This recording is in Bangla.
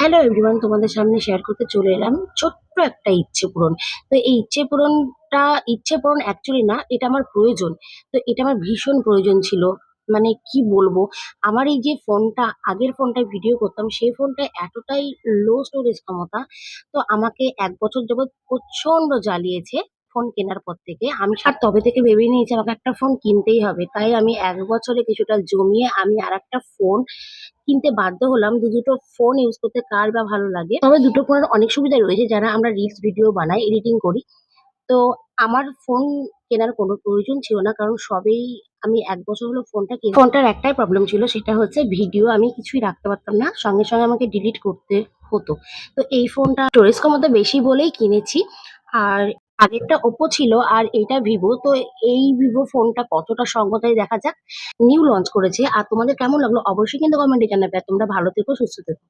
হ্যালো এভরিওয়ান, তোমাদের সামনে শেয়ার করতে চলে এলাম ছোট্ট একটা ইচ্ছে পূরণ। তো এই ইচ্ছে পূরণ অ্যাকচুয়ালি না, এটা আমার প্রয়োজন। তো এটা আমার ভীষণ প্রয়োজন ছিল। মানে কি বলবো, আমার এই যে ফোনটা, আগের ফোনটায় ভিডিও করতাম, সেই ফোনটা এতটাই লো স্টোরেজ ক্ষমতা। তো আমাকে 1 বছর যাবৎ প্রচন্ড জ্বালিয়েছে ফোন কেনার পর থেকে। আমি আর তবে থেকে ভেবে নিয়েছি আমাকে একটা ফোন কিনতেই হবে। তাই আমি 1 বছরে কিছুটা জমিয়ে আমি আর একটা ফোন কিনতে বাধ্য হলাম। দুটো ফোন ইউজ করতে কার বা ভালো লাগে, তবে দুটো ফোনের অনেক সুবিধা রয়েছে। যারা আমরা রিলস ভিডিও বানাই, এডিটিং করি, তো আমার ফোন কেনার কোনো প্রয়োজন ছিল না, কারণ সবেই আমি 1 বছর হলো ফোনটা কিনে। ফোনটার একটাই প্রবলেম ছিল, সেটা হচ্ছে ভিডিও আমি কিছুই রাখতে পারতাম না, সঙ্গে সঙ্গে আমাকে ডিলিট করতে হতো। তো এই ফোনটা স্টোরেজ ক্ষমতা বেশি বলেই কিনেছি। আর আগেরটা ওপো ছিল আর এটা ভিভো। তো এই ভিভো ফোনটা কতটা সঙ্গ তাই দেখা যাক। নিউ লঞ্চ করেছে। আর তোমাদের কেমন লাগলো অবশ্যই কিন্তু কমেন্টে জানাবে। আর তোমরা ভালো থেকো, সুস্থ থেকো।